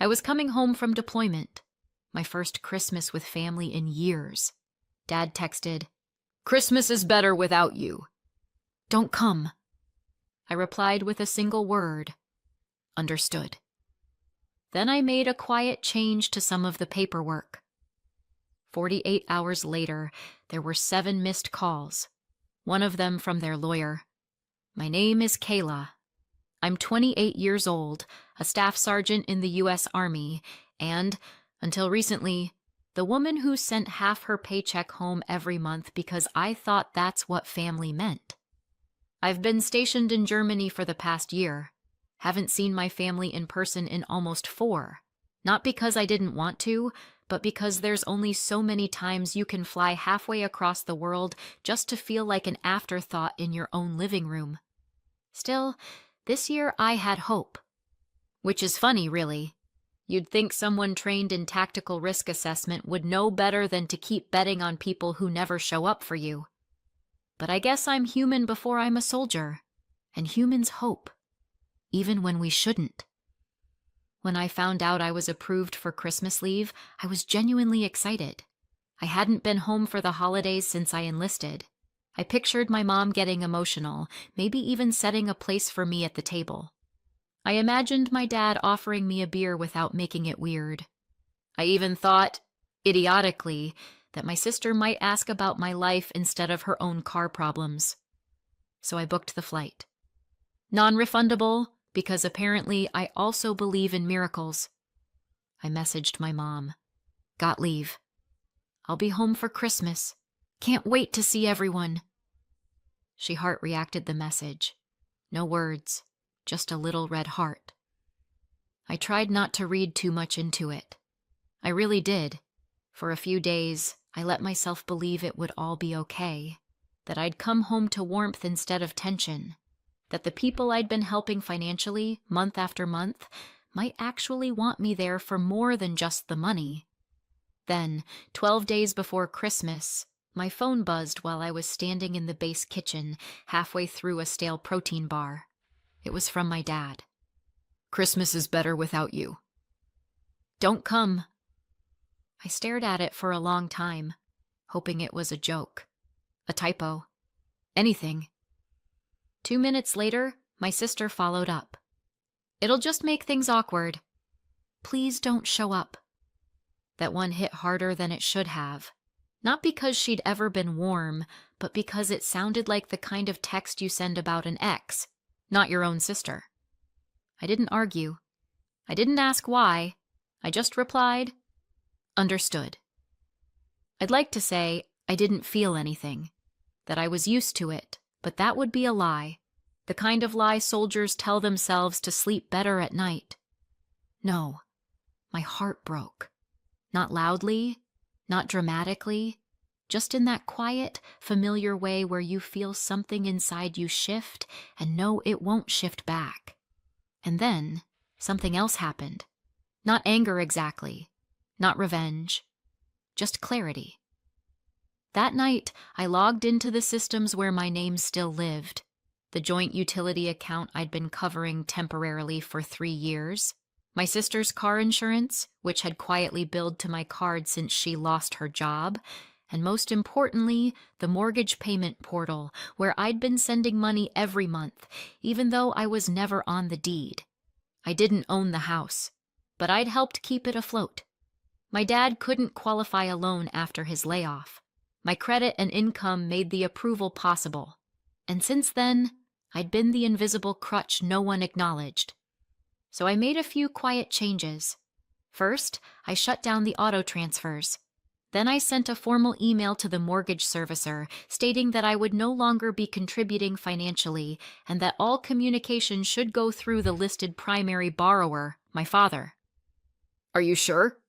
I was coming home from deployment, my first Christmas with family in years. Dad texted, "Christmas is better without you." "Don't come." I replied with a single word, "Understood." Then I made a quiet change to some of the paperwork. 48 hours later, there were 7 missed calls, one of them from their lawyer. "My name is Kayla. I'm 28 years old, a staff sergeant in the U.S. Army, and, until recently, the woman who sent half her paycheck home every month because I thought that's what family meant. I've been stationed in Germany for the past year. Haven't seen my family in person in almost 4. Not because I didn't want to, but because there's only so many times you can fly halfway across the world just to feel like an afterthought in your own living room. Still, this year I had hope. Which is funny, really. You'd think someone trained in tactical risk assessment would know better than to keep betting on people who never show up for you. But I guess I'm human before I'm a soldier, and humans hope, even when we shouldn't. When I found out I was approved for Christmas leave, I was genuinely excited. I hadn't been home for the holidays since I enlisted. I pictured my mom getting emotional, maybe even setting a place for me at the table. I imagined my dad offering me a beer without making it weird. I even thought, idiotically, that my sister might ask about my life instead of her own car problems. So I booked the flight. Non-refundable, because apparently I also believe in miracles. I messaged my mom. "Got leave. I'll be home for Christmas. Can't wait to see everyone." She heart-reacted the message. No words, just a little red heart. I tried not to read too much into it. I really did. For a few days, I let myself believe it would all be okay, that I'd come home to warmth instead of tension, that the people I'd been helping financially, month after month, might actually want me there for more than just the money. Then, 12 days before Christmas, my phone buzzed while I was standing in the base kitchen, halfway through a stale protein bar. It was from my dad. "Christmas is better without you." "Don't come." I stared at it for a long time, hoping it was a joke, a typo, anything. 2 minutes later, my sister followed up. "It'll just make things awkward. Please don't show up." That one hit harder than it should have. Not because she'd ever been warm, but because it sounded like the kind of text you send about an ex, not your own sister. I didn't argue. I didn't ask why. I just replied, "Understood." I'd like to say I didn't feel anything, that I was used to it, but that would be a lie, the kind of lie soldiers tell themselves to sleep better at night. No, my heart broke. Not loudly, not dramatically, just in that quiet, familiar way where you feel something inside you shift and know it won't shift back. And then something else happened. Not anger exactly, not revenge, just clarity. That night, I logged into the systems where my name still lived, the joint utility account I'd been covering temporarily for 3 years, my sister's car insurance, which had quietly billed to my card since she lost her job, and most importantly, the mortgage payment portal, where I'd been sending money every month, even though I was never on the deed. I didn't own the house, but I'd helped keep it afloat. My dad couldn't qualify a loan after his layoff. My credit and income made the approval possible, and since then, I'd been the invisible crutch no one acknowledged. So I made a few quiet changes. First, I shut down the auto transfers. Then I sent a formal email to the mortgage servicer stating that I would no longer be contributing financially and that all communication should go through the listed primary borrower, my father. "Are you sure?"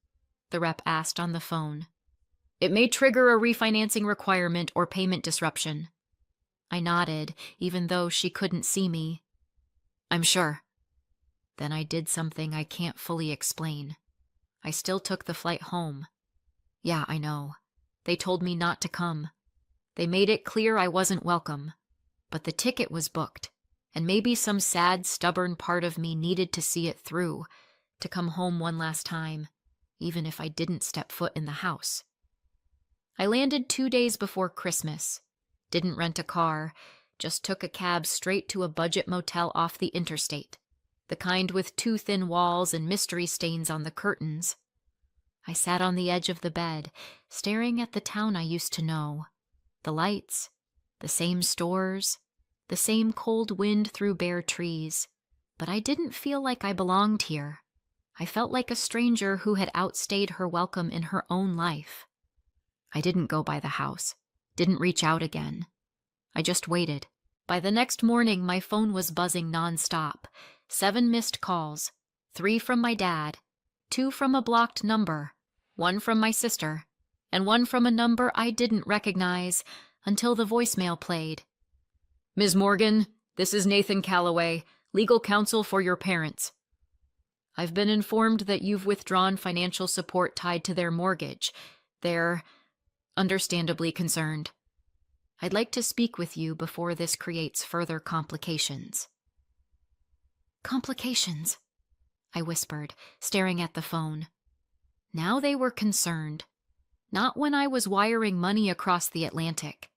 the rep asked on the phone. "It may trigger a refinancing requirement or payment disruption." I nodded, even though she couldn't see me. "I'm sure." Then I did something I can't fully explain. I still took the flight home. Yeah, I know. They told me not to come. They made it clear I wasn't welcome. But the ticket was booked, and maybe some sad, stubborn part of me needed to see it through, to come home one last time, even if I didn't step foot in the house. I landed 2 days before Christmas, didn't rent a car, just took a cab straight to a budget motel off the interstate, the kind with too thin walls and mystery stains on the curtains. I sat on the edge of the bed, staring at the town I used to know. The lights, the same stores, the same cold wind through bare trees, but I didn't feel like I belonged here. I felt like a stranger who had outstayed her welcome in her own life. I didn't go by the house, didn't reach out again. I just waited. By the next morning, my phone was buzzing nonstop. 7 missed calls, 3 from my dad, 2 from a blocked number, 1 from my sister, and 1 from a number I didn't recognize until the voicemail played. "Ms. Morgan, this is Nathan Calloway, legal counsel for your parents. I've been informed that you've withdrawn financial support tied to their mortgage. They're understandably concerned. I'd like to speak with you before this creates further complications." Complications, I whispered, staring at the phone. Now they were concerned. Not when I was wiring money across the Atlantic.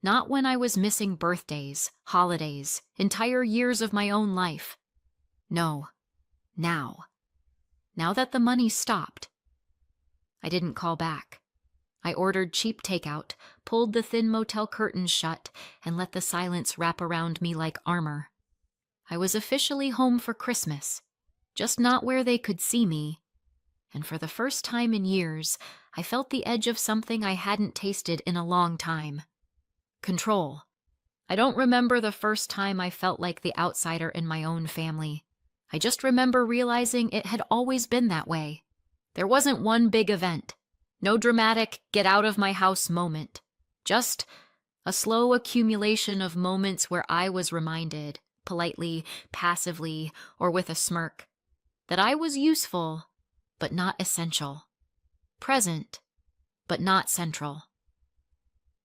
Not when I was missing birthdays, holidays, entire years of my own life. No, now. Now that the money stopped. I didn't call back. I ordered cheap takeout, pulled the thin motel curtains shut, and let the silence wrap around me like armor. I was officially home for Christmas, just not where they could see me. And for the first time in years, I felt the edge of something I hadn't tasted in a long time. Control. I don't remember the first time I felt like the outsider in my own family. I just remember realizing it had always been that way. There wasn't one big event. No dramatic get-out-of-my-house moment. Just a slow accumulation of moments where I was reminded, politely, passively, or with a smirk, that I was useful, but not essential. Present, but not central.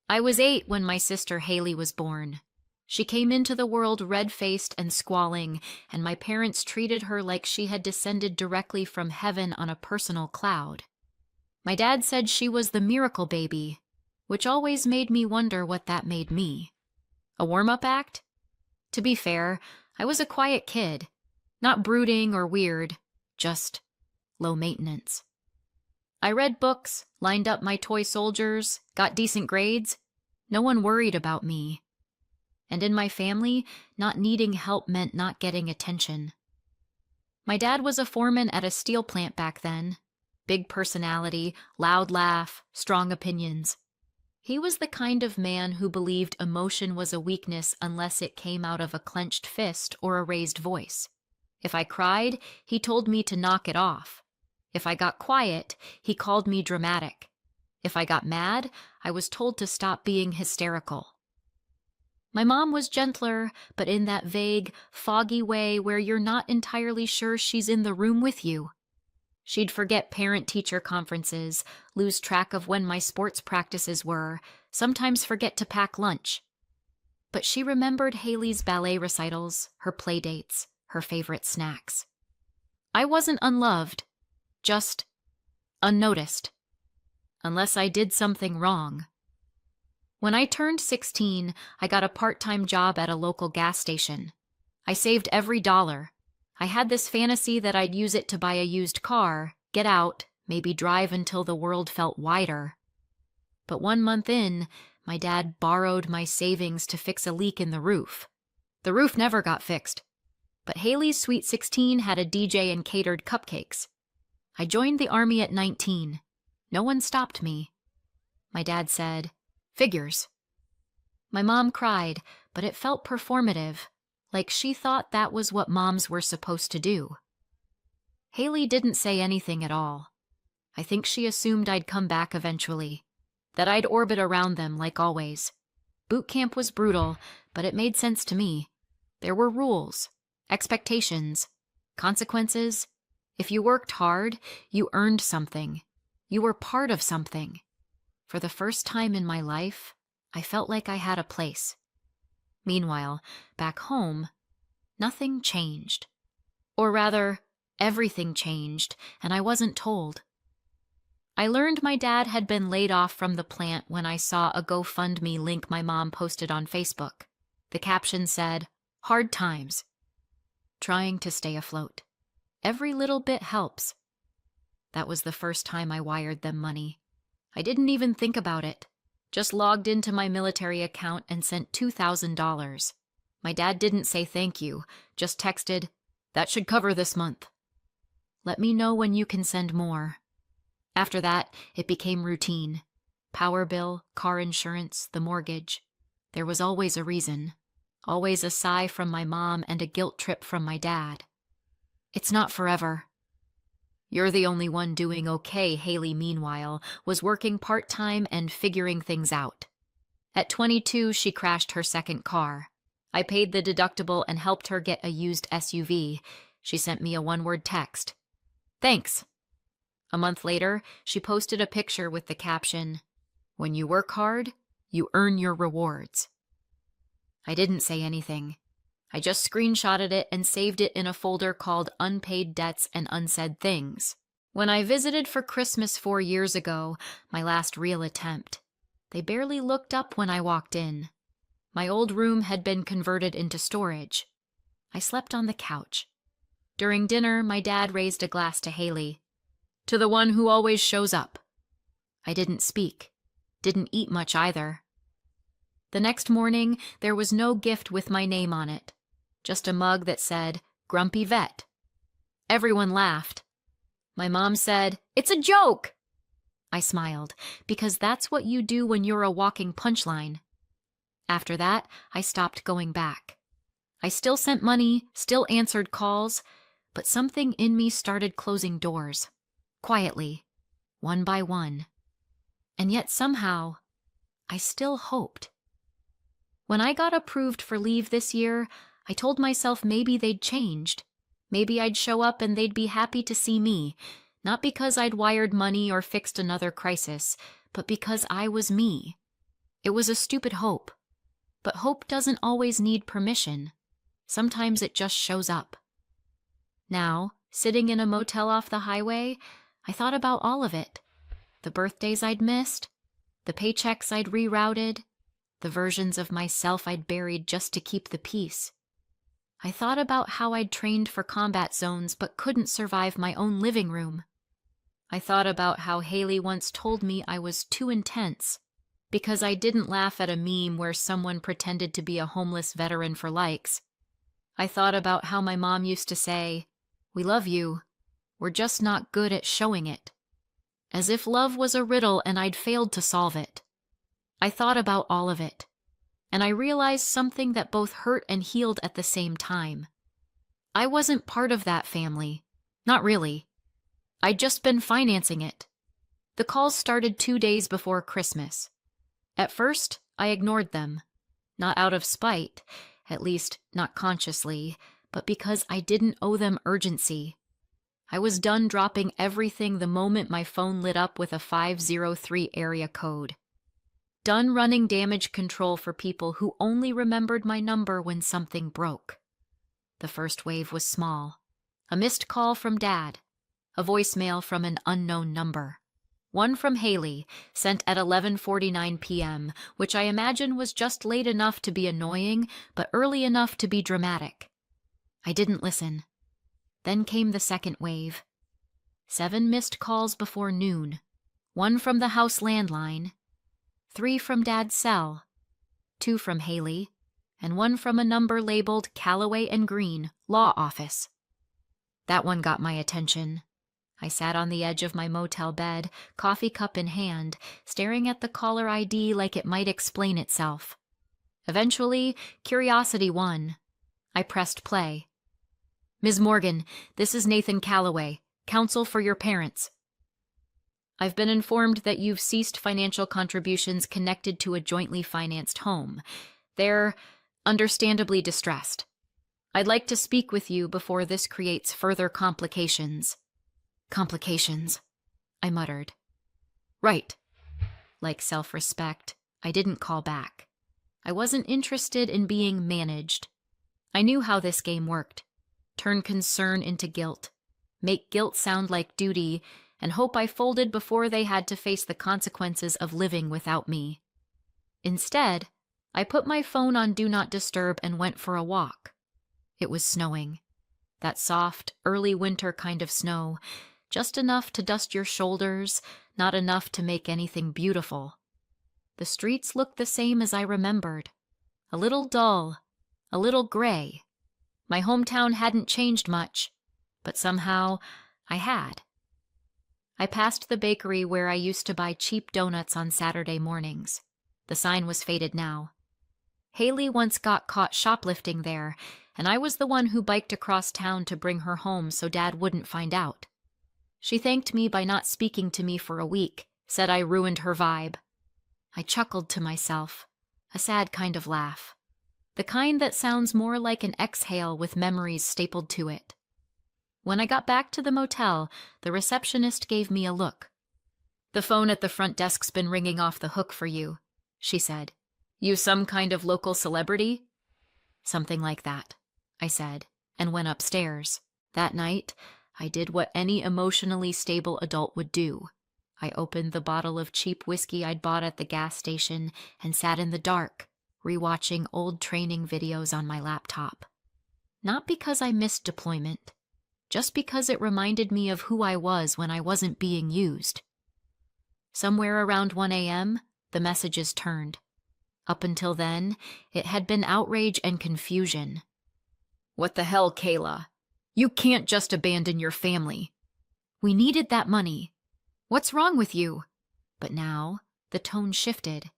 I was 8 when my sister Haley was born. She came into the world red-faced and squalling, and my parents treated her like she had descended directly from heaven on a personal cloud. My dad said she was the miracle baby, which always made me wonder what that made me. A warm-up act? To be fair, I was a quiet kid, not brooding or weird, just low maintenance. I read books, lined up my toy soldiers, got decent grades. No one worried about me. And in my family, not needing help meant not getting attention. My dad was a foreman at a steel plant back then. Big personality, loud laugh, strong opinions. He was the kind of man who believed emotion was a weakness unless it came out of a clenched fist or a raised voice. If I cried, he told me to knock it off. If I got quiet, he called me dramatic. If I got mad, I was told to stop being hysterical. My mom was gentler, but in that vague, foggy way where you're not entirely sure she's in the room with you. She'd forget parent-teacher conferences, lose track of when my sports practices were, sometimes forget to pack lunch. But she remembered Haley's ballet recitals, her play dates, her favorite snacks. I wasn't unloved, just unnoticed. Unless I did something wrong. When I turned 16, I got a part-time job at a local gas station. I saved every dollar. I had this fantasy that I'd use it to buy a used car, get out, maybe drive until the world felt wider. But 1 month in, my dad borrowed my savings to fix a leak in the roof. The roof never got fixed. But Haley's Sweet 16 had a DJ and catered cupcakes. I joined the Army at 19. No one stopped me. My dad said, "Figures." My mom cried, but it felt performative, like she thought that was what moms were supposed to do. Haley didn't say anything at all. I think she assumed I'd come back eventually, that I'd orbit around them like always. Boot camp was brutal, but it made sense to me. There were rules, expectations, consequences. If you worked hard, you earned something. You were part of something. For the first time in my life, I felt like I had a place. Meanwhile, back home, nothing changed. Or rather, Everything changed, and I wasn't told. I learned my dad had been laid off from the plant when I saw a GoFundMe link my mom posted on Facebook. The caption said, "Hard times. Trying to stay afloat. Every little bit helps." That was the first time I wired them money. I didn't even think about it. Just logged into my military account and sent $2,000. My dad didn't say thank you, just texted, "That should cover this month. Let me know when you can send more." After that, it became routine. Power bill, car insurance, the mortgage. There was always a reason. Always a sigh from my mom and a guilt trip from my dad. "It's not forever." "You're the only one doing okay," Haley, meanwhile, was working part-time and figuring things out. At 22, she crashed her second car. I paid the deductible and helped her get a used SUV. She sent me a one-word text. "Thanks." A month later, she posted a picture with the caption, "When you work hard, you earn your rewards." I didn't say anything. I just screenshotted it and saved it in a folder called Unpaid Debts and Unsaid Things. When I visited for Christmas 4 years ago, my last real attempt, they barely looked up when I walked in. My old room had been converted into storage. I slept on the couch. During dinner, my dad raised a glass to Haley. "To the one who always shows up." I didn't speak. Didn't eat much either. The next morning, there was no gift with my name on it. Just a mug that said, "Grumpy Vet." Everyone laughed. My mom said, "It's a joke." I smiled, because that's what you do when you're a walking punchline. After that, I stopped going back. I still sent money, still answered calls, but something in me started closing doors. Quietly, one by one. And yet somehow, I still hoped. When I got approved for leave this year, I told myself maybe they'd changed. Maybe I'd show up and they'd be happy to see me, not because I'd wired money or fixed another crisis, but because I was me. It was a stupid hope. But hope doesn't always need permission. Sometimes it just shows up. Now, sitting in a motel off the highway, I thought about all of it. The birthdays I'd missed, the paychecks I'd rerouted, the versions of myself I'd buried just to keep the peace. I thought about how I'd trained for combat zones but couldn't survive my own living room. I thought about how Haley once told me I was too intense because I didn't laugh at a meme where someone pretended to be a homeless veteran for likes. I thought about how my mom used to say, "We love you. We're just not good at showing it." As if love was a riddle and I'd failed to solve it. I thought about all of it, and I realized something that both hurt and healed at the same time. I wasn't part of that family. Not really. I'd just been financing it. The calls started 2 days before Christmas. At first, I ignored them. Not out of spite, at least not consciously, but because I didn't owe them urgency. I was done dropping everything the moment my phone lit up with a 503 area code. Done running damage control for people who only remembered my number when something broke. The first wave was small. A missed call from Dad. A voicemail from an unknown number. One from Haley, sent at 11:49 p.m., which I imagine was just late enough to be annoying, but early enough to be dramatic. I didn't listen. Then came the second wave. 7 missed calls before noon. 1 from the house landline. 3 from Dad's cell. 2 from Haley. And 1 from a number labeled Calloway and Green, Law Office. That one got my attention. I sat on the edge of my motel bed, coffee cup in hand, staring at the caller ID like it might explain itself. Eventually, curiosity won. I pressed play. "Ms. Morgan, this is Nathan Calloway, counsel for your parents. I've been informed that you've ceased financial contributions connected to a jointly financed home. They're understandably distressed. I'd like to speak with you before this creates further complications." "Complications," I muttered. "Right." Like self-respect, I didn't call back. I wasn't interested in being managed. I knew how this game worked. Turn concern into guilt. make guilt sound like duty, and hope I folded before they had to face the consequences of living without me. Instead, I put my phone on Do Not Disturb and went for a walk. It was snowing. That soft, early winter kind of snow, just enough to dust your shoulders, not enough to make anything beautiful. The streets looked the same as I remembered. A little dull, a little gray. My hometown hadn't changed much, but somehow I had. I passed the bakery where I used to buy cheap donuts on Saturday mornings. The sign was faded now. Haley once got caught shoplifting there, and I was the one who biked across town to bring her home so Dad wouldn't find out. She thanked me by not speaking to me for a week, said I ruined her vibe. I chuckled to myself, a sad kind of laugh. The kind that sounds more like an exhale with memories stapled to it. When I got back to the motel, the receptionist gave me a look. "The phone at the front desk's been ringing off the hook for you," she said. "You some kind of local celebrity?" "Something like that," I said, and went upstairs. That night, I did what any emotionally stable adult would do. I opened the bottle of cheap whiskey I'd bought at the gas station and sat in the dark, rewatching old training videos on my laptop. Not because I missed deployment, just because it reminded me of who I was when I wasn't being used. Somewhere around 1 a.m., the messages turned. Up until then, it had been outrage and confusion. "What the hell, Kayla? You can't just abandon your family. We needed that money. What's wrong with you?" But now, the tone shifted.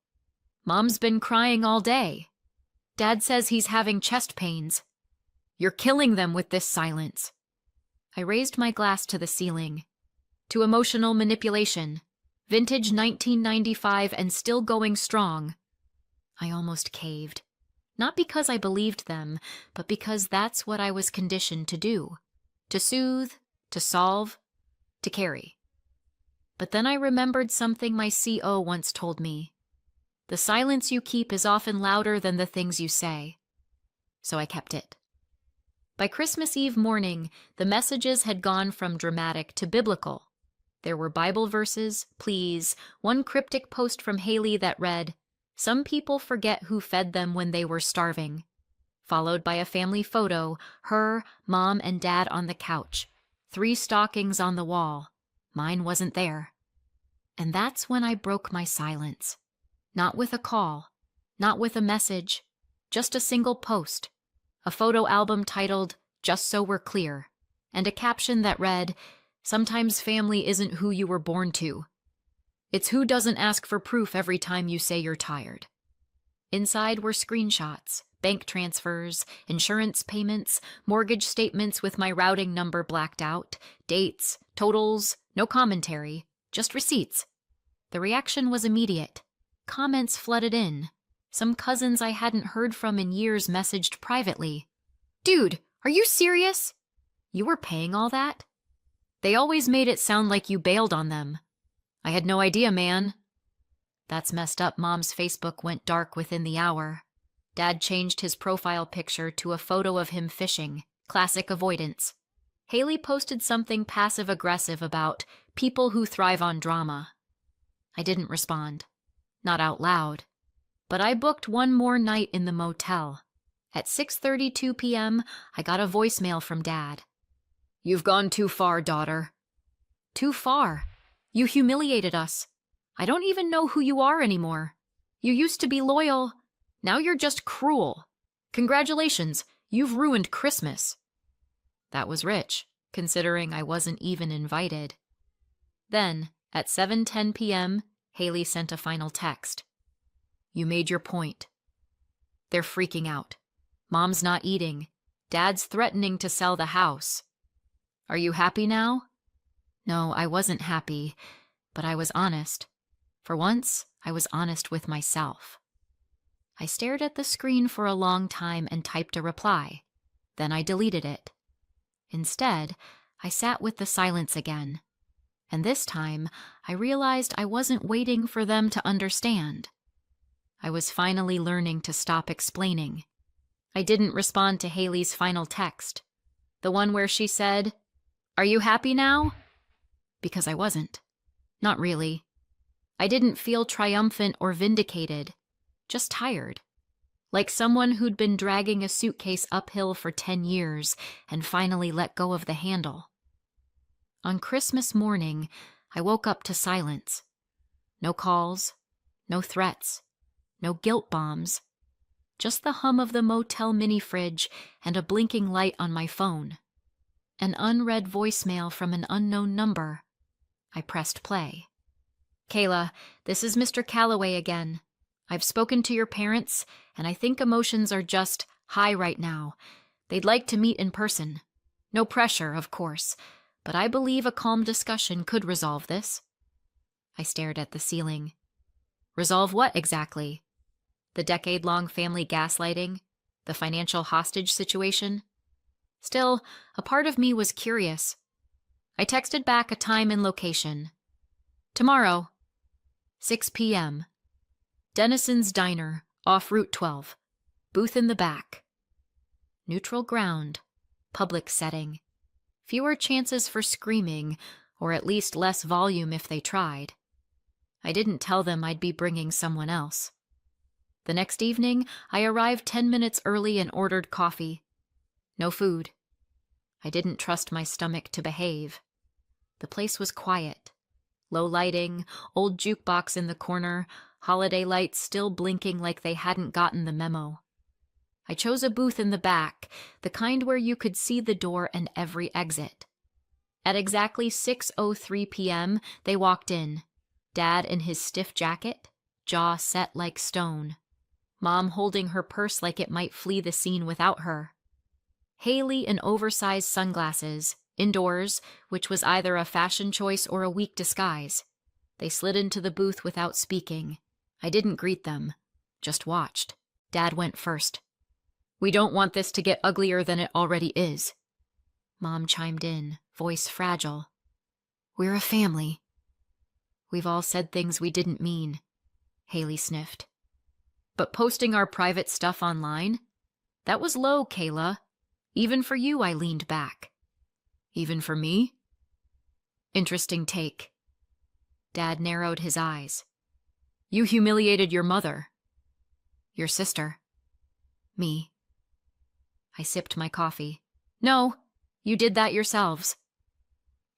"Mom's been crying all day. Dad says he's having chest pains. You're killing them with this silence." I raised my glass to the ceiling. "To emotional manipulation. Vintage 1995 and still going strong." I almost caved. Not because I believed them, but because that's what I was conditioned to do. To soothe, to solve, to carry. But then I remembered something my CO once told me. The silence you keep is often louder than the things you say. So I kept it. By Christmas Eve morning, the messages had gone from dramatic to biblical. There were Bible verses, pleas, one cryptic post from Haley that read, "Some people forget who fed them when they were starving," followed by a family photo, her, Mom, and Dad on the couch, 3 stockings on the wall. Mine wasn't there. And that's when I broke my silence. Not with a call, not with a message, just a single post, a photo album titled, "Just So We're Clear," and a caption that read, "Sometimes family isn't who you were born to. It's who doesn't ask for proof every time you say you're tired." Inside were screenshots, bank transfers, insurance payments, mortgage statements with my routing number blacked out, dates, totals, no commentary, just receipts. The reaction was immediate. Comments flooded in. Some cousins I hadn't heard from in years messaged privately. "Dude, are you serious? You were paying all that? They always made it sound like you bailed on them. I had no idea, man." That's messed up. Mom's Facebook went dark within the hour. Dad changed his profile picture to a photo of him fishing. Classic avoidance. Haley posted something passive-aggressive about people who thrive on drama. I didn't respond. Not out loud. But I booked one more night in the motel. At 6:32 p.m., I got a voicemail from Dad. "You've gone too far, daughter." "Too far? You humiliated us. I don't even know who you are anymore. You used to be loyal. Now you're just cruel. Congratulations, you've ruined Christmas." That was rich, considering I wasn't even invited. Then, at 7:10 p.m., Haley sent a final text. "You made your point. They're freaking out. Mom's not eating. Dad's threatening to sell the house. Are you happy now?" No, I wasn't happy, but I was honest. For once, I was honest with myself. I stared at the screen for a long time and typed a reply. Then I deleted it. Instead, I sat with the silence again. And this time, I realized I wasn't waiting for them to understand. I was finally learning to stop explaining. I didn't respond to Haley's final text, the one where she said, "Are you happy now?" Because I wasn't. Not really. I didn't feel triumphant or vindicated, just tired. Like someone who'd been dragging a suitcase uphill for 10 years and finally let go of the handle. On Christmas morning, I woke up to silence. No calls, no threats, no guilt bombs. Just the hum of the motel mini fridge and a blinking light on my phone. An unread voicemail from an unknown number. I pressed play. "Kayla, this is Mr. Calloway again. I've spoken to your parents, and I think emotions are just high right now. They'd like to meet in person. No pressure, of course, but I believe a calm discussion could resolve this." I stared at the ceiling. Resolve what exactly? The decade-long family gaslighting? The financial hostage situation? Still, a part of me was curious. I texted back a time and location. "Tomorrow, 6 p.m. Denison's Diner, off Route 12. Booth in the back. Neutral ground, public setting. Fewer chances for screaming, or at least less volume if they tried. I didn't tell them I'd be bringing someone else. The next evening, I arrived 10 minutes early and ordered coffee. No food. I didn't trust my stomach to behave. The place was quiet. Low lighting, old jukebox in the corner, holiday lights still blinking like they hadn't gotten the memo. I chose a booth in the back, the kind where you could see the door and every exit. At exactly 6:03 p.m., they walked in. Dad in his stiff jacket, jaw set like stone. Mom holding her purse like it might flee the scene without her. Haley in oversized sunglasses, indoors, which was either a fashion choice or a weak disguise. They slid into the booth without speaking. I didn't greet them, just watched. Dad went first. "We don't want this to get uglier than it already is." Mom chimed in, voice fragile. "We're a family." "We've all said things we didn't mean," Haley sniffed. "But posting our private stuff online? That was low, Kayla. Even for you," I leaned back. "Even for me?" Interesting take. Dad narrowed his eyes. "You humiliated your mother." "Your sister." "Me." I sipped my coffee. "No, you did that yourselves."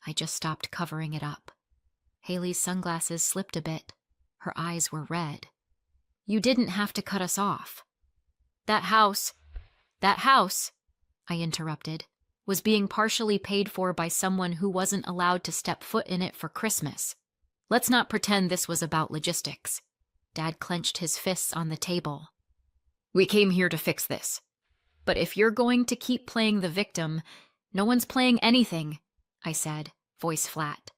I just stopped covering it up. Haley's sunglasses slipped a bit. Her eyes were red. "You didn't have to cut us off." That house, I interrupted, was being partially paid for by someone who wasn't allowed to step foot in it for Christmas. Let's not pretend this was about logistics." Dad clenched his fists on the table. "We came here to fix this. But if you're going to keep playing the victim, no one's playing anything," I said, voice flat.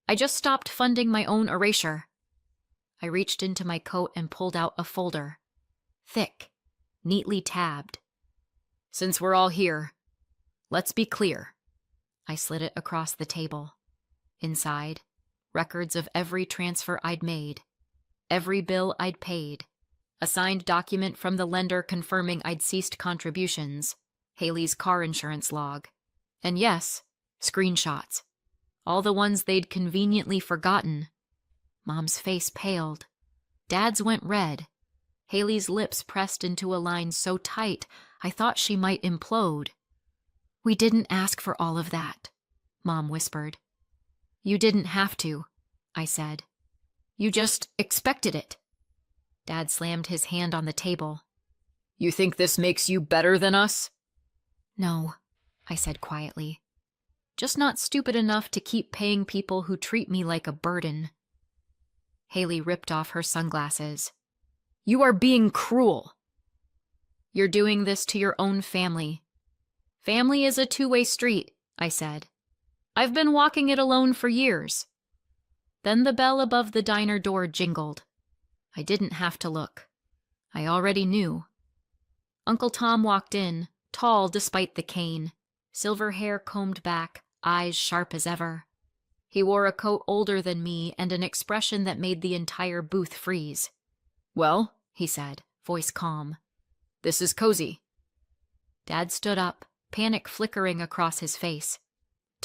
"I just stopped funding my own erasure." I reached into my coat and pulled out a folder. Thick, neatly tabbed. "Since we're all here, let's be clear." I slid it across the table. Inside, records of every transfer I'd made, every bill I'd paid, a signed document from the lender confirming I'd ceased contributions, Haley's car insurance log, and yes, screenshots. All the ones they'd conveniently forgotten. Mom's face paled. Dad's went red. Haley's lips pressed into a line so tight I thought she might implode. "We didn't ask for all of that," Mom whispered. "You didn't have to," I said. "You just expected it." Dad slammed his hand on the table. "You think this makes you better than us?" "No," I said quietly. "Just not stupid enough to keep paying people who treat me like a burden." Haley ripped off her sunglasses. "You are being cruel." "You're doing this to your own family." "Family is a two-way street," I said. "I've been walking it alone for years." Then the bell above the diner door jingled. I didn't have to look. I already knew. Uncle Tom walked in, tall despite the cane, silver hair combed back, eyes sharp as ever. He wore a coat older than me and an expression that made the entire booth freeze. "Well," he said, voice calm, "this is cozy." Dad stood up, panic flickering across his face.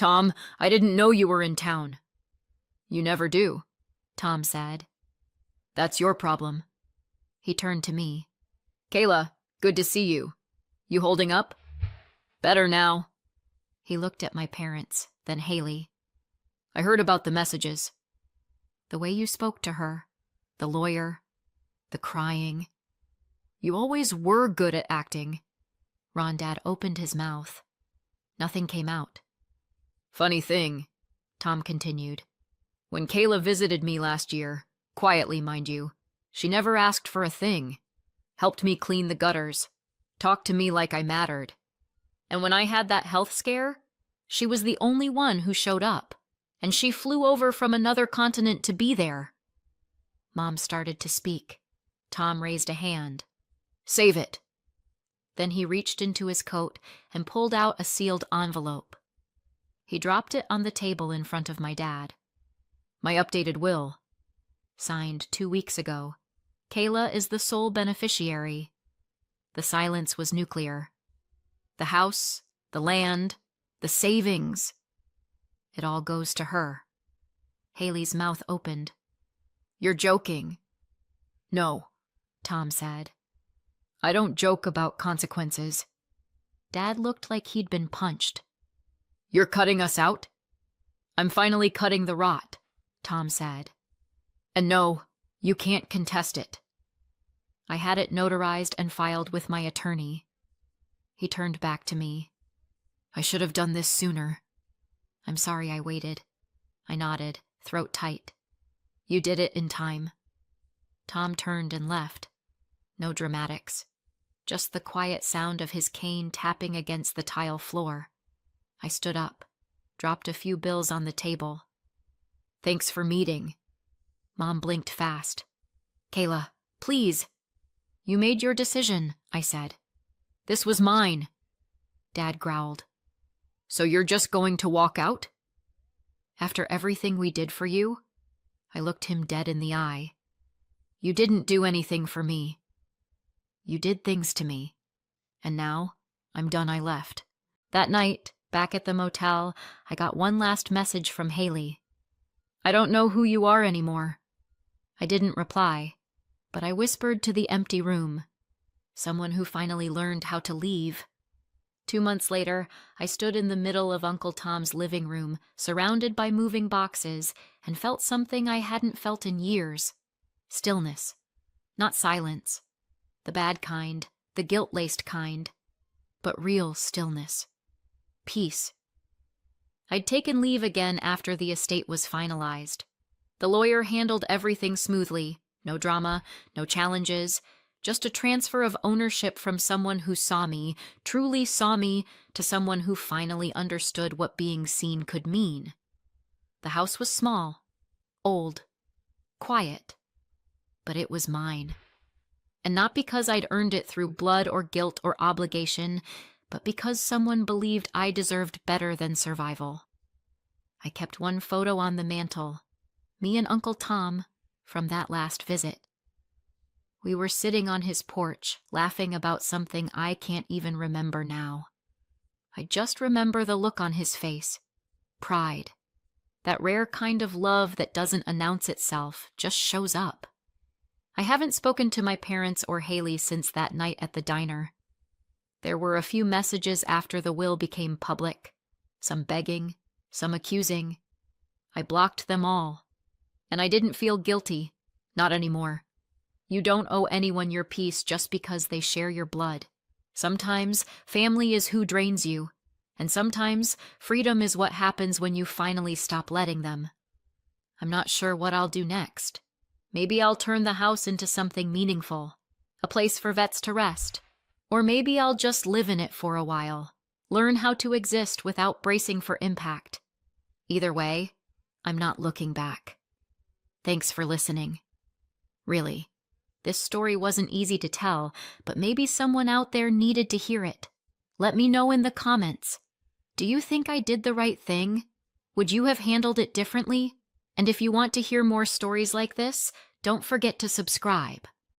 Tom, I didn't know you were in town. You never do, Tom said. That's your problem. He turned to me. Kayla, good to see you. You holding up? Better now. He looked at my parents, then Haley. I heard about the messages. The way you spoke to her, the lawyer, the crying. You always were good at acting. Rondad opened his mouth. Nothing came out. Funny thing, Tom continued. When Kayla visited me last year, quietly, mind you, she never asked for a thing. Helped me clean the gutters. Talked to me like I mattered. And when I had that health scare, she was the only one who showed up. And she flew over from another continent to be there. Mom started to speak. Tom raised a hand. Save it. Then he reached into his coat and pulled out a sealed envelope. He dropped it on the table in front of my dad. My updated will. Signed 2 weeks ago. Kayla is the sole beneficiary. The silence was nuclear. The house, the land, the savings. It all goes to her. Haley's mouth opened. You're joking. No, Tom said. I don't joke about consequences. Dad looked like he'd been punched. You're cutting us out? I'm finally cutting the rot, Tom said. And no, you can't contest it. I had it notarized and filed with my attorney. He turned back to me. I should have done this sooner. I'm sorry I waited. I nodded, throat tight. You did it in time. Tom turned and left. No dramatics. Just the quiet sound of his cane tapping against the tile floor. I stood up, dropped a few bills on the table. Thanks for meeting. Mom blinked fast. Kayla, please. You made your decision, I said. This was mine. Dad growled. So you're just going to walk out? After everything we did for you? I looked him dead in the eye. You didn't do anything for me. You did things to me. And now, I'm done. I left. That night, back at the motel, I got one last message from Haley. I don't know who you are anymore. I didn't reply, but I whispered to the empty room. Someone who finally learned how to leave. 2 months later, I stood in the middle of Uncle Tom's living room, surrounded by moving boxes, and felt something I hadn't felt in years. Stillness. Not silence. The bad kind, the guilt-laced kind, but real stillness. Peace. I'd taken leave again after the estate was finalized. The lawyer handled everything smoothly. No drama, no challenges, just a transfer of ownership from someone who saw me, truly saw me, to someone who finally understood what being seen could mean. The house was small, old, quiet, but it was mine. And not because I'd earned it through blood or guilt or obligation, but because someone believed I deserved better than survival. I kept one photo on the mantle, me and Uncle Tom, from that last visit. We were sitting on his porch, laughing about something I can't even remember now. I just remember the look on his face. Pride. That rare kind of love that doesn't announce itself, just shows up. I haven't spoken to my parents or Haley since that night at the diner. There were a few messages after the will became public. Some begging, some accusing. I blocked them all. And I didn't feel guilty. Not anymore. You don't owe anyone your peace just because they share your blood. Sometimes family is who drains you, and sometimes freedom is what happens when you finally stop letting them. I'm not sure what I'll do next. Maybe I'll turn the house into something meaningful, a place for vets to rest. Or maybe I'll just live in it for a while, learn how to exist without bracing for impact. Either way, I'm not looking back. Thanks for listening. Really, this story wasn't easy to tell, but maybe someone out there needed to hear it. Let me know in the comments. Do you think I did the right thing? Would you have handled it differently? And if you want to hear more stories like this, don't forget to subscribe.